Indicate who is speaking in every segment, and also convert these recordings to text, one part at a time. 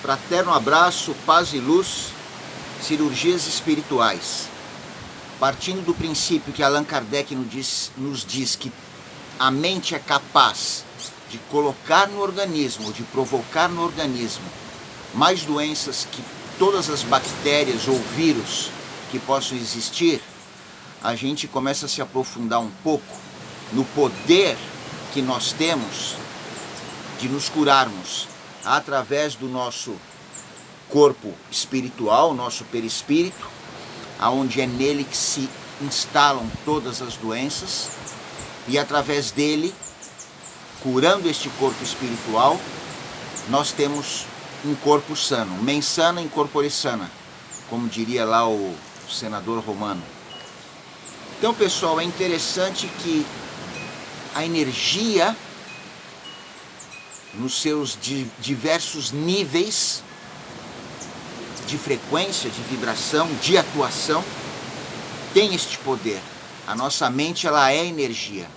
Speaker 1: Fraterno abraço, paz e luz, cirurgias espirituais. Partindo do princípio que Allan Kardec nos diz que a mente é capaz de colocar no organismo, de provocar no organismo, mais doenças que todas as bactérias ou vírus que possam existir, a gente começa a se aprofundar um pouco no poder que nós temos de nos curarmos através do nosso corpo espiritual, nosso perispírito, aonde é nele que se instalam todas as doenças, e através dele, curando este corpo espiritual, nós temos um corpo sano, mens sana in corpore sana, como diria lá o senador romano. Então, pessoal, é interessante que a energia, nos seus diversos níveis de frequência, de vibração, de atuação, tem este poder. A nossa mente, ela é energia.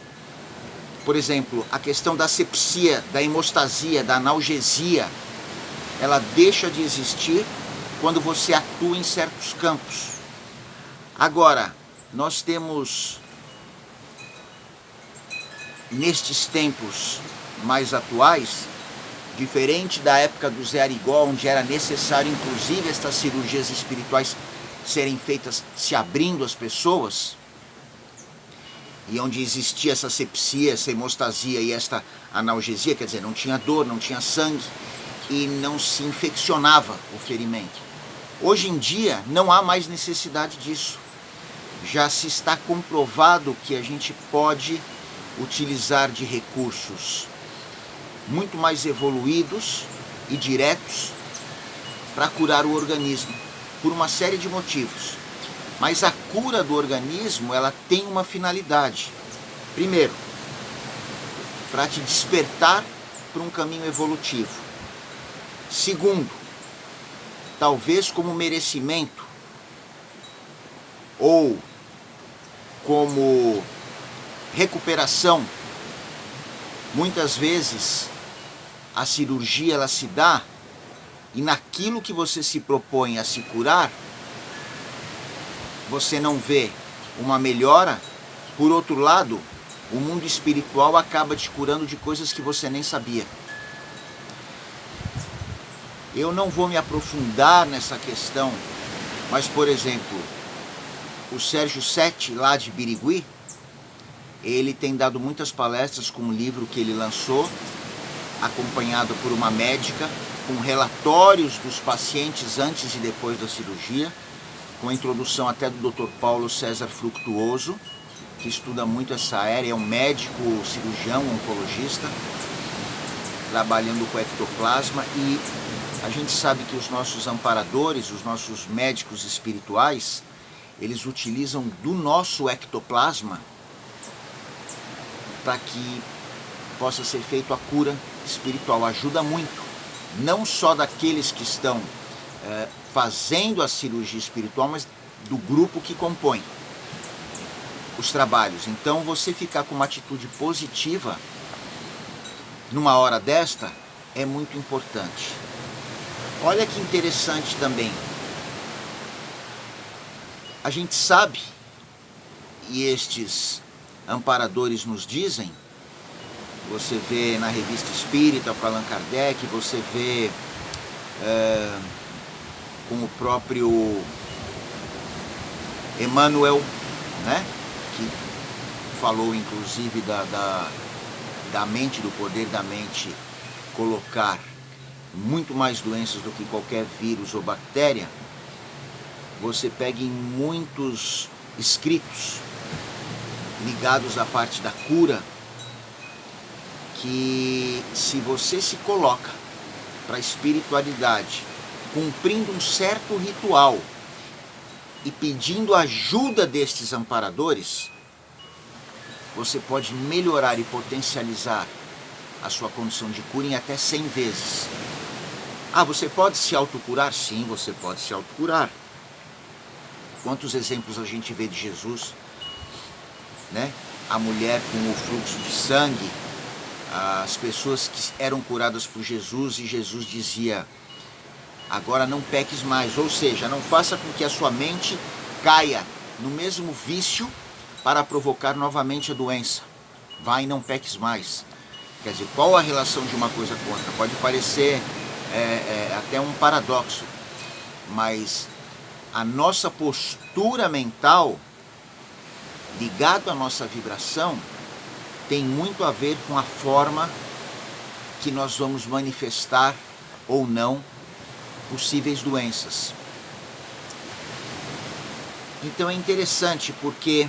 Speaker 1: Por exemplo, a questão da asepsia, da hemostasia, da analgesia, ela deixa de existir quando você atua em certos campos. Agora, nós temos, nestes tempos mais atuais, diferente da época do Zé Arigó, onde era necessário, inclusive, estas cirurgias espirituais serem feitas se abrindo as pessoas, e onde existia essa sepsia, essa hemostasia e esta analgesia, quer dizer, não tinha dor, não tinha sangue e não se infeccionava o ferimento. Hoje em dia não há mais necessidade disso. Já se está comprovado que a gente pode utilizar de recursos muito mais evoluídos e diretos para curar o organismo, por uma série de motivos. Mas a cura do organismo, ela tem uma finalidade. Primeiro, para te despertar para um caminho evolutivo. Segundo, talvez como merecimento ou como recuperação. Muitas vezes a cirurgia, ela se dá, e naquilo que você se propõe a se curar, você não vê uma melhora. Por outro lado, o mundo espiritual acaba te curando de coisas que você nem sabia. Eu não vou me aprofundar nessa questão, mas, por exemplo, o Sérgio Sete, lá de Birigui, ele tem dado muitas palestras com um livro que ele lançou, acompanhado por uma médica, com relatórios dos pacientes antes e depois da cirurgia, com a introdução até do Dr. Paulo César Fructuoso, que estuda muito essa área, é um médico, cirurgião, oncologista, trabalhando com ectoplasma, e a gente sabe que os nossos amparadores, os nossos médicos espirituais, eles utilizam do nosso ectoplasma para que possa ser feita a cura espiritual. Ajuda muito, não só daqueles que estão fazendo a cirurgia espiritual, mas do grupo que compõe os trabalhos. Então, você ficar com uma atitude positiva numa hora desta é muito importante. Olha que interessante também. A gente sabe, e estes amparadores nos dizem, você vê na Revista Espírita com Allan Kardec, você vê com o próprio Emmanuel, né, que falou inclusive da mente, do poder da mente colocar muito mais doenças do que qualquer vírus ou bactéria. Você pega em muitos escritos ligados à parte da cura, que se você se coloca para a espiritualidade, cumprindo um certo ritual e pedindo ajuda destes amparadores, você pode melhorar e potencializar a sua condição de cura em até 100 vezes. Ah, você pode se autocurar? Sim, você pode se autocurar. Quantos exemplos a gente vê de Jesus, né? A mulher com o fluxo de sangue, as pessoas que eram curadas por Jesus, e Jesus dizia: agora não peques mais. Ou seja, não faça com que a sua mente caia no mesmo vício para provocar novamente a doença. Vai e não peques mais. Quer dizer, qual a relação de uma coisa com outra? Pode parecer até um paradoxo, mas a nossa postura mental, ligado à nossa vibração, tem muito a ver com a forma que nós vamos manifestar ou não possíveis doenças. Então é interessante porque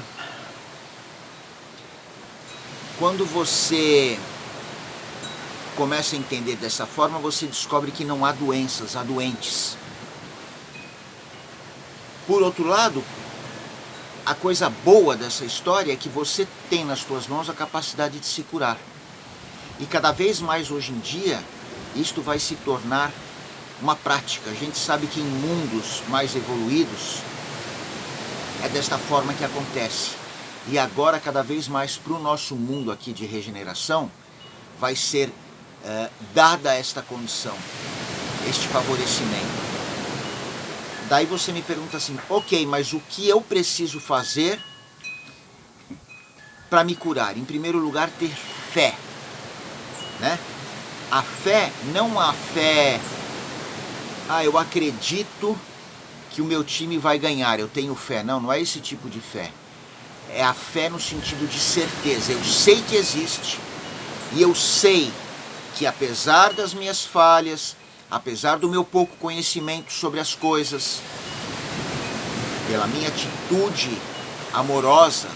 Speaker 1: quando você começa a entender dessa forma, você descobre que não há doenças, há doentes. Por outro lado, a coisa boa dessa história é que você tem nas suas mãos a capacidade de se curar. E cada vez mais hoje em dia, isto vai se tornar uma prática. A gente sabe que em mundos mais evoluídos, é desta forma que acontece. E agora, cada vez mais para o nosso mundo aqui de regeneração, vai ser dada esta condição, este favorecimento. Daí você me pergunta assim, ok, mas o que eu preciso fazer para me curar? Em primeiro lugar, ter fé, né? A fé, não a fé, eu acredito que o meu time vai ganhar, eu tenho fé. Não, não é esse tipo de fé. É a fé no sentido de certeza. Eu sei que existe e eu sei que apesar das minhas falhas, apesar do meu pouco conhecimento sobre as coisas, pela minha atitude amorosa,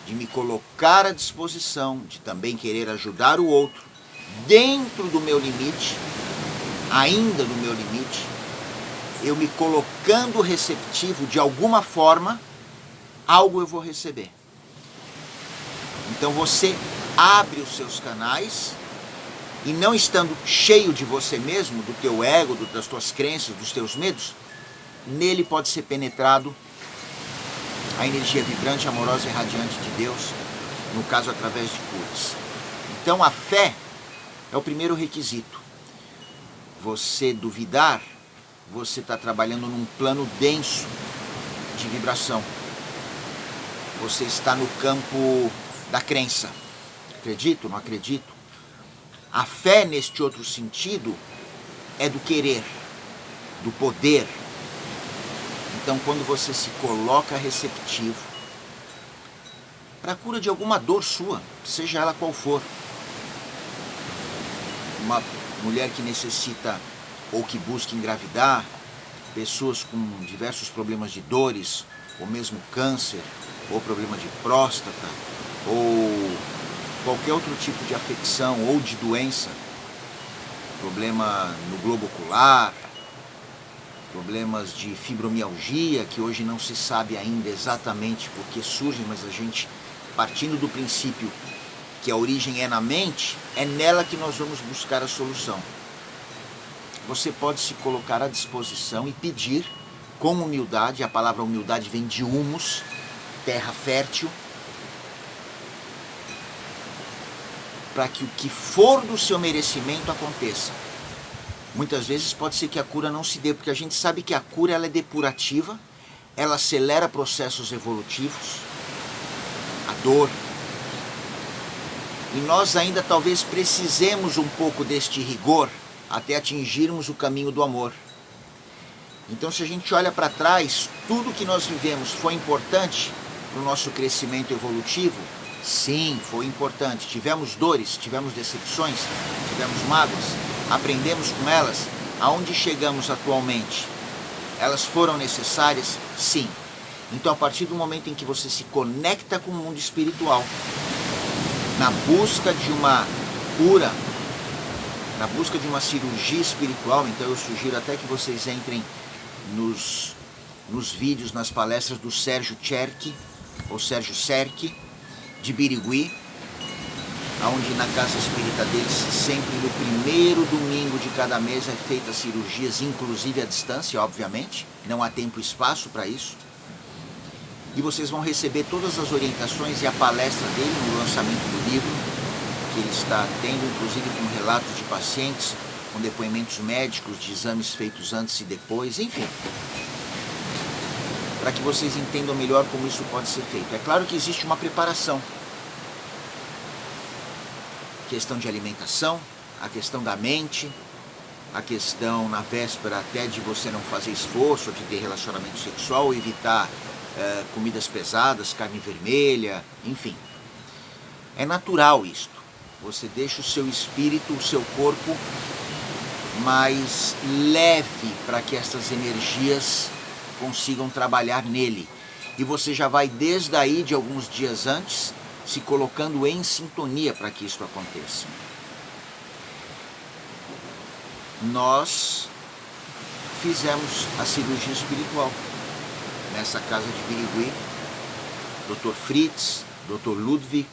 Speaker 1: de me colocar à disposição, de também querer ajudar o outro, dentro do meu limite, ainda no meu limite, eu me colocando receptivo de alguma forma, algo eu vou receber. Então você abre os seus canais e não estando cheio de você mesmo, do teu ego, das tuas crenças, dos teus medos, nele pode ser penetrado a energia vibrante, amorosa e radiante de Deus, no caso através de curas. Então a fé é o primeiro requisito. Você duvidar, você está trabalhando num plano denso de vibração. Você está no campo da crença. Acredito, não acredito? A fé, neste outro sentido, é do querer, do poder. Então, quando você se coloca receptivo para a cura de alguma dor sua, seja ela qual for, uma mulher que necessita ou que busca engravidar, pessoas com diversos problemas de dores, ou mesmo câncer, ou problema de próstata, ou qualquer outro tipo de afecção ou de doença, problema no globo ocular, problemas de fibromialgia, que hoje não se sabe ainda exatamente por que surgem, mas a gente, partindo do princípio que a origem é na mente, é nela que nós vamos buscar a solução. Você pode se colocar à disposição e pedir com humildade, a palavra humildade vem de humus, terra fértil, para que o que for do seu merecimento aconteça. Muitas vezes pode ser que a cura não se dê, porque a gente sabe que a cura ela é depurativa, ela acelera processos evolutivos, a dor. E nós ainda talvez precisemos um pouco deste rigor até atingirmos o caminho do amor. Então, se a gente olha para trás, tudo que nós vivemos foi importante para o nosso crescimento evolutivo? Sim, foi importante. Tivemos dores, tivemos decepções, tivemos mágoas, aprendemos com elas. Aonde chegamos atualmente? Elas foram necessárias? Sim. Então, a partir do momento em que você se conecta com o mundo espiritual, na busca de uma cura, na busca de uma cirurgia espiritual, então eu sugiro até que vocês entrem nos vídeos, nas palestras do Sérgio Cherki, ou Sérgio Serki, de Birigui, onde na casa espírita deles, sempre no primeiro domingo de cada mês é feita cirurgias, inclusive à distância, obviamente, não há tempo e espaço para isso. E vocês vão receber todas as orientações e a palestra dele no lançamento do livro, que ele está tendo, inclusive com relatos de pacientes, com depoimentos médicos de exames feitos antes e depois, enfim, para que vocês entendam melhor como isso pode ser feito. É claro que existe uma preparação, questão de alimentação, a questão da mente, a questão na véspera até de você não fazer esforço, de ter relacionamento sexual, evitar comidas pesadas, carne vermelha, enfim. É natural isto. Você deixa o seu espírito, o seu corpo mais leve para que essas energias consigam trabalhar nele. E você já vai desde aí, de alguns dias antes, se colocando em sintonia para que isso aconteça. Nós fizemos a cirurgia espiritual nessa casa de Birigui, Dr. Fritz, Dr. Ludwig,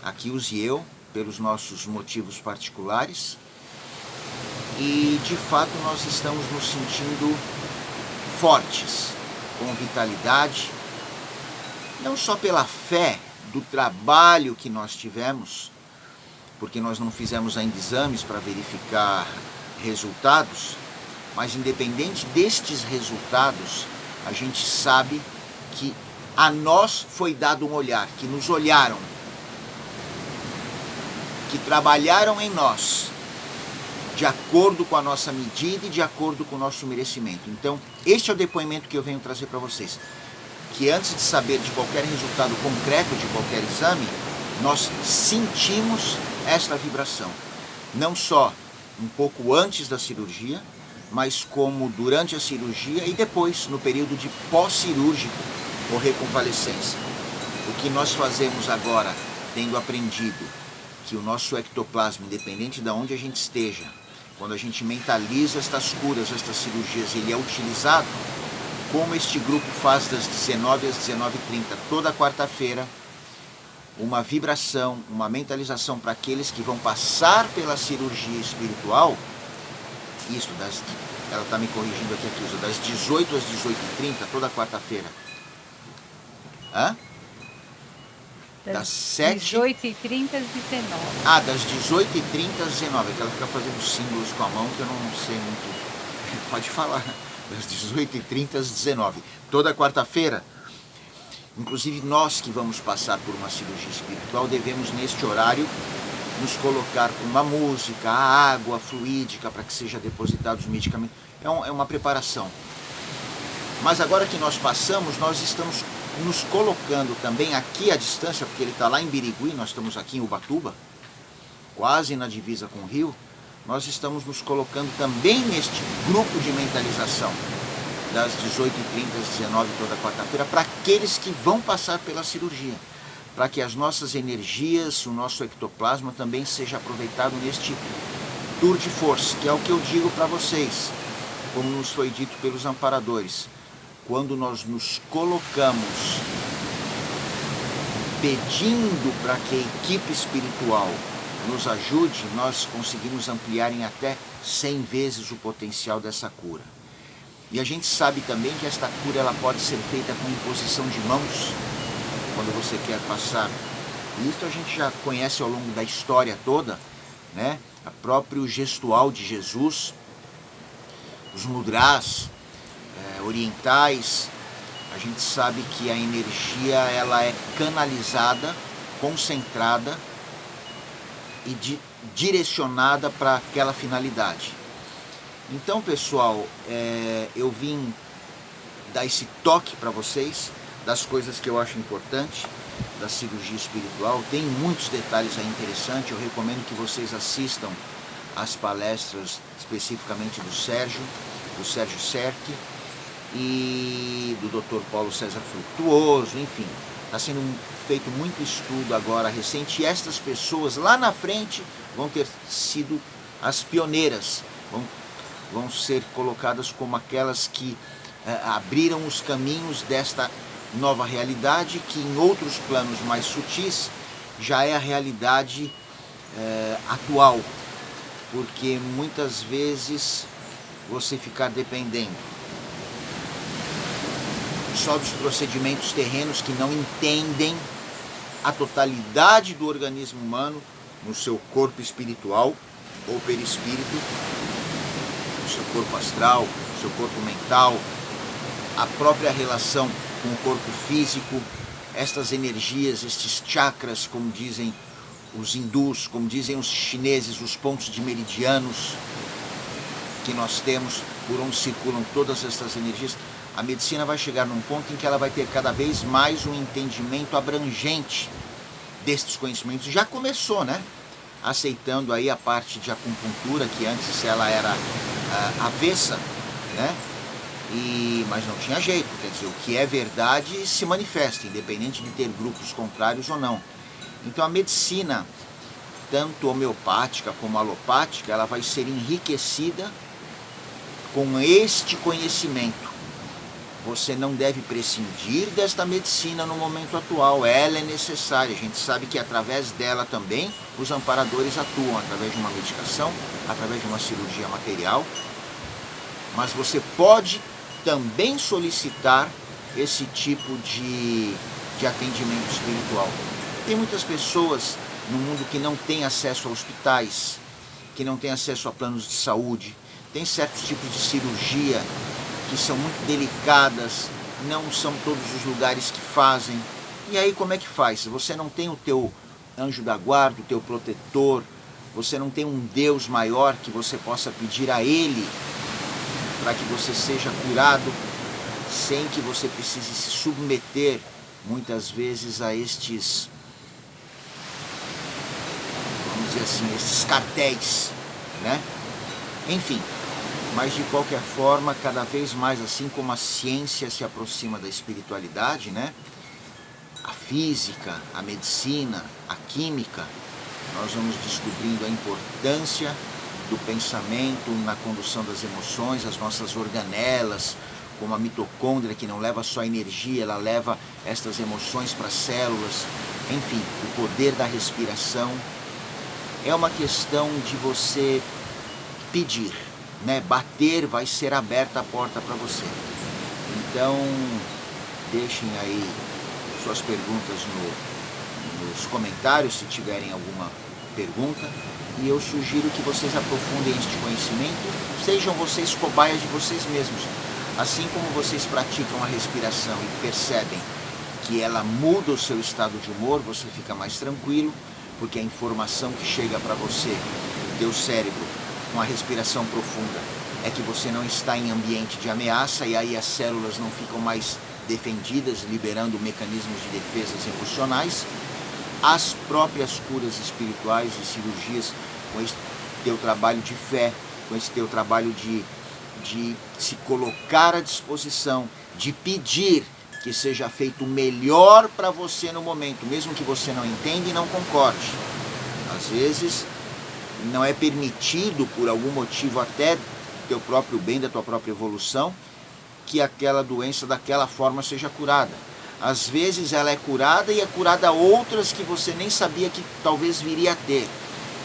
Speaker 1: Akius e eu, pelos nossos motivos particulares, e de fato nós estamos nos sentindo fortes, com vitalidade, não só pela fé do trabalho que nós tivemos, porque nós não fizemos ainda exames para verificar resultados, mas independente destes resultados, a gente sabe que a nós foi dado um olhar, que nos olharam, que trabalharam em nós, de acordo com a nossa medida e de acordo com o nosso merecimento. Então, este é o depoimento que eu venho trazer para vocês, que antes de saber de qualquer resultado concreto de qualquer exame, nós sentimos esta vibração, não só um pouco antes da cirurgia, mas como durante a cirurgia e depois, no período de pós-cirúrgico ou reconvalescência. O que nós fazemos agora, tendo aprendido que o nosso ectoplasma, independente de onde a gente esteja, quando a gente mentaliza estas curas, estas cirurgias, ele é utilizado, como este grupo faz das 19 às 19h30, toda quarta-feira, uma vibração, uma mentalização para aqueles que vão passar pela cirurgia espiritual, isso, ela está me corrigindo aqui, das 18 às 18h30, toda quarta-feira. Hã? Das
Speaker 2: 18h30 às 19h.
Speaker 1: Ah, das 18h30 às 19h, é que ela fica fazendo símbolos com a mão que eu não sei muito. Pode falar. Das 18h30 às 19h. Toda quarta-feira. Inclusive nós que vamos passar por uma cirurgia espiritual devemos neste horário nos colocar com uma música, a água fluídica para que seja depositados os medicamentos. É uma preparação. Mas agora que nós passamos, nós estamos nos colocando também aqui à distância, porque ele está lá em Birigui, nós estamos aqui em Ubatuba, quase na divisa com o Rio, nós estamos nos colocando também neste grupo de mentalização, das 18h30 às 19h toda quarta-feira, para aqueles que vão passar pela cirurgia, para que as nossas energias, o nosso ectoplasma também seja aproveitado neste tour de força, que é o que eu digo para vocês, como nos foi dito pelos amparadores. Quando nós nos colocamos pedindo para que a equipe espiritual nos ajude, nós conseguimos ampliar em até 100 vezes o potencial dessa cura. E a gente sabe também que esta cura ela pode ser feita com imposição de mãos, quando você quer passar. E isso a gente já conhece ao longo da história toda, né? O próprio gestual de Jesus, os mudras orientais, a gente sabe que a energia ela é canalizada, concentrada e direcionada para aquela finalidade. Então, pessoal, eu vim dar esse toque para vocês das coisas que eu acho importante da cirurgia espiritual. Tem muitos detalhes aí interessantes. Eu recomendo que vocês assistam às palestras especificamente do Sérgio Cerchi e do Dr. Paulo César Frutuoso, enfim. Está sendo feito muito estudo agora recente e estas pessoas lá na frente vão ter sido as pioneiras, vão ser colocadas como aquelas que abriram os caminhos desta nova realidade, que em outros planos mais sutis já é a realidade atual, porque muitas vezes você ficar dependendo só dos procedimentos terrenos que não entendem a totalidade do organismo humano no seu corpo espiritual, ou perispírito, o seu corpo astral, o seu corpo mental, a própria relação com o corpo físico, estas energias, estes chakras, como dizem os hindus, como dizem os chineses, os pontos de meridianos que nós temos, por onde circulam todas essas energias. A medicina vai chegar num ponto em que ela vai ter cada vez mais um entendimento abrangente destes conhecimentos. Já começou, né? Aceitando aí a parte de acupuntura, que antes ela era avessa, né? Mas não tinha jeito, quer dizer, o que é verdade se manifesta, independente de ter grupos contrários ou não. Então a medicina, tanto homeopática como alopática, ela vai ser enriquecida com este conhecimento. Você não deve prescindir desta medicina no momento atual, ela é necessária. A gente sabe que através dela também os amparadores atuam, através de uma medicação, através de uma cirurgia material. Mas você pode também solicitar esse tipo de atendimento espiritual. Tem muitas pessoas no mundo que não têm acesso a hospitais, que não têm acesso a planos de saúde, tem certos tipos de cirurgia que são muito delicadas, não são todos os lugares que fazem. E aí como é que faz? Se você não tem o teu anjo da guarda, o teu protetor, você não tem um Deus maior que você possa pedir a Ele para que você seja curado, sem que você precise se submeter muitas vezes a estes, vamos dizer assim, estes cartéis, né? Enfim, mas de qualquer forma, cada vez mais, assim como a ciência se aproxima da espiritualidade, né? A física, a medicina, a química, nós vamos descobrindo a importância do pensamento na condução das emoções, as nossas organelas, como a mitocôndria, que não leva só energia, ela leva estas emoções para as células. Enfim, o poder da respiração. É uma questão de você pedir, né? Bater, vai ser aberta a porta para você. Então, deixem aí suas perguntas nos comentários, se tiverem alguma pergunta. E eu sugiro que vocês aprofundem este conhecimento, sejam vocês cobaias de vocês mesmos. Assim como vocês praticam a respiração e percebem que ela muda o seu estado de humor, você fica mais tranquilo, porque a informação que chega para você, do teu cérebro, com a respiração profunda, é que você não está em ambiente de ameaça, e aí as células não ficam mais defendidas, liberando mecanismos de defesas emocionais. As próprias curas espirituais e cirurgias, com esse teu trabalho de fé, com esse teu trabalho de se colocar à disposição, de pedir que seja feito o melhor para você no momento, mesmo que você não entenda e não concorde. Às vezes não é permitido, por algum motivo até do teu próprio bem, da tua própria evolução, que aquela doença daquela forma seja curada. Às vezes ela é curada e é curada outras que você nem sabia que talvez viria a ter.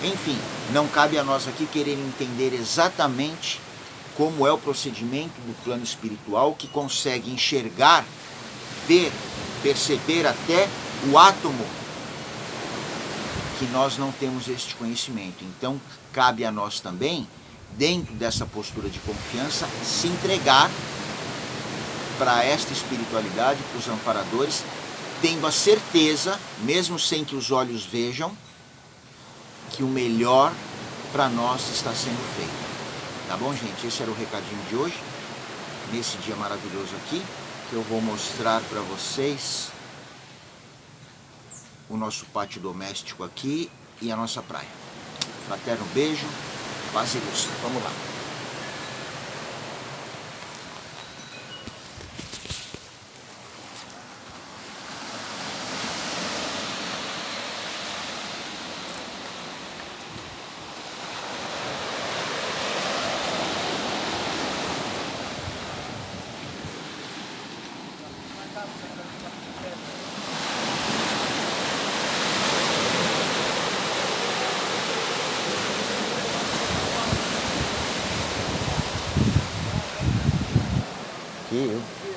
Speaker 1: Enfim, não cabe a nós aqui querer entender exatamente como é o procedimento do plano espiritual, que consegue enxergar, ver, perceber até o átomo, que nós não temos este conhecimento. Então, cabe a nós também, dentro dessa postura de confiança, se entregar para esta espiritualidade, para os amparadores, tendo a certeza, mesmo sem que os olhos vejam, que o melhor para nós está sendo feito. Tá bom, gente? Esse era o recadinho de hoje, nesse dia maravilhoso aqui, que eu vou mostrar para vocês o nosso pátio doméstico aqui e a nossa praia. Fraterno beijo, paz e luz. Vamos lá.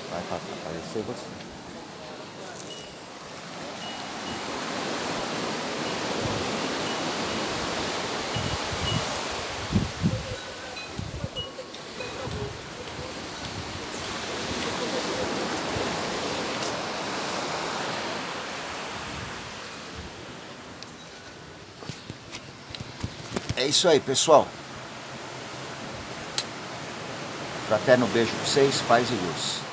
Speaker 1: Vai aparecer você. É isso aí, pessoal. Fraterno beijo pra vocês, paz e luz.